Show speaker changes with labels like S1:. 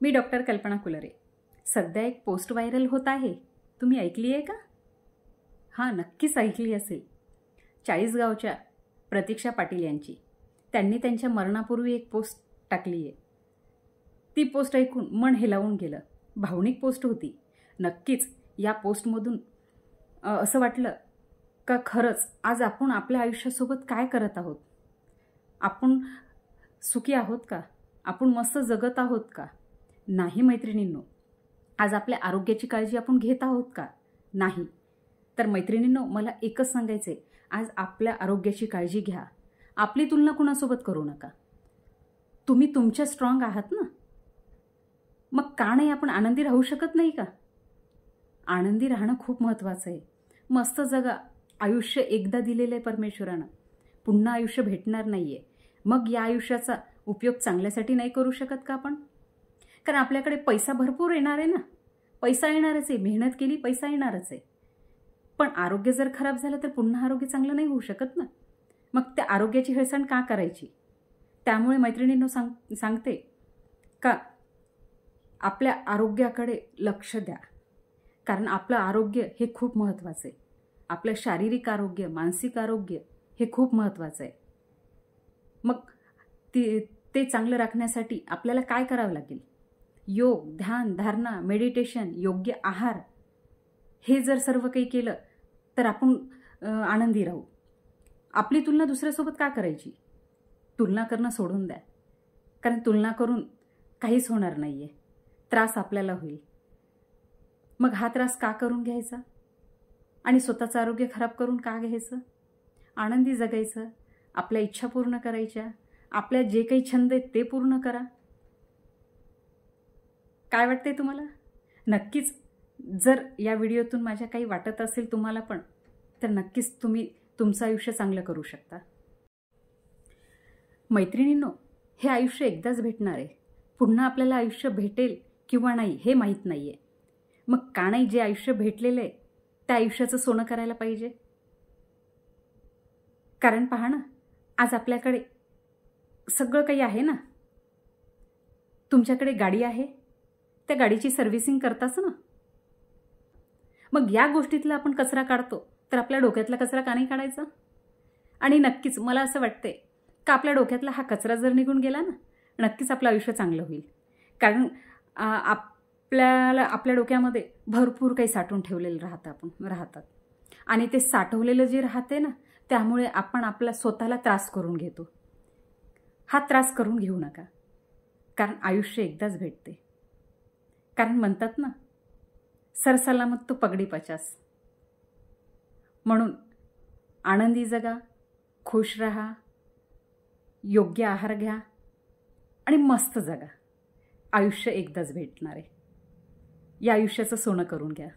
S1: मी doctor कल्पना कुलरे। सध्या एक पोस्ट व्हायरल होत आहे, तुम्ही ऐकली आहे का? हां, नक्कीच ऐकली असेल। चाळीसगावच्या प्रतीक्षा पाटील यांची। त्यांनी त्यांच्या मरणापूर्वी एक पोस्ट टाकली आहे। ती पोस्ट ऐकून मन हेलावून गेलं। भावनिक पोस्ट होती। नक्कीच या पोस्टमधून असं वाटलं का खरंच आज आपण आपल्या आयुष्यासोबत काय करत आहोत? आपण सुखी आहोत का? आपण मस्त जगत आहोत का? नाही मैत्रिणींनो, आज आपल्या आरोग्याची काळजी आपण घेत आहोत का? नाही। तर मैत्रिणींनो, मला एकच सांगायचंय, आज आपल्या आरोग्याची काळजी घ्या। आपली तुलना कुणासोबत करू नका। तुम्ही तुमच्या स्ट्रॉंग आहात ना? मग का नाही आपण आनंदी राहू शकत नाही का? आनंदी राहणं खूप महत्त्वाचं आहे। मस्त जगा। आयुष्य एकदा दिलेलं आहे परमेश्वरानं, पुन्हा आयुष्य भेटणार नाहीये। मग या आयुष्याचा उपयोग चांगल्यासाठी नाही करू शकत का आपण? कारण आपल्याकडे पैसा भरपूर येणार आहे ना, पैसा येणारच आहे, मेहनत केली पैसा येणारच आहे। पण आरोग्य जर खराब झालं तर पुन्हा आरोग्य चांगलं नाही होऊ शकत ना। मग त्या आरोग्याची हेळसांड का करायची? त्यामुळे मैत्रिणींनो सांगते का आपल्या आरोग्याकडे लक्ष द्या, कारण आपलं आरोग्य हे खूप महत्त्वाचं आहे। आपलं शारीरिक आरोग्य, मानसिक आरोग्य हे खूप महत्त्वाचं आहे। मग ते चांगलं राखण्यासाठी आपल्याला काय करावं लागेल? योग, ध्यान, धारणा, मेडिटेशन, योग्य आहार, हे जर सर्व काही केलं तर आपण आनंदी राहू। आपली तुलना दुसऱ्यासोबत का करायची? तुलना करणं सोडून द्या, कारण तुलना करून काहीच होणार नाहीये। त्रास आपल्याला होईल। मग हा त्रास का करून घ्यायचा आणि स्वतःचं आरोग्य खराब करून का घ्यायचं? आनंदी जगायचं, आपल्या इच्छा पूर्ण करायच्या, आपल्या जे काही छंद आहेत ते पूर्ण करा। काय वाटतंय तुम्हाला? नक्कीच जर या व्हिडिओतून माझ्या काही वाटत असेल तुम्हाला पण, तर नक्कीच तुम्ही तुमचं आयुष्य चांगलं करू शकता। मैत्रिणींनो, हे आयुष्य एकदाच भेटणार आहे। पुन्हा आपल्याला आयुष्य भेटेल किंवा नाही हे माहीत नाहीये। मग का नाही जे आयुष्य भेटलेलं आहे त्या आयुष्याचं सोनं करायला पाहिजे? कारण पहा ना, आज आपल्याकडे सगळं काही आहे ना। तुमच्याकडे गाडी आहे, त्या गाडीची सर्व्हिसिंग करताच ना। मग या गोष्टीतला आपण कचरा काढतो, तर आपल्या डोक्यातला कचरा का नाही काढायचा? आणि नक्कीच मला असं वाटतंय का आपल्या डोक्यातला हा कचरा जर निघून गेला ना, नक्कीच आपलं आयुष्य चांगलं होईल। कारण आपल्याला आपल्या डोक्यामध्ये भरपूर काही साठवून ठेवलेलं राहतात आणि ते साठवलेलं जे राहते ना, त्यामुळे आपण आपला स्वतःला त्रास करून घेतो। हा त्रास करून घेऊ नका, कारण आयुष्य एकदाच भेटते। कारण म्हणतात ना, सरसलामत तो पगडी 50। म्हणून आनंदी जगा, खुश रहा, योग्य आहार घ्या आणि मस्त जगा। आयुष्य एकदाच भेटणार आहे। या आयुष्याचं सोनं करून घ्या।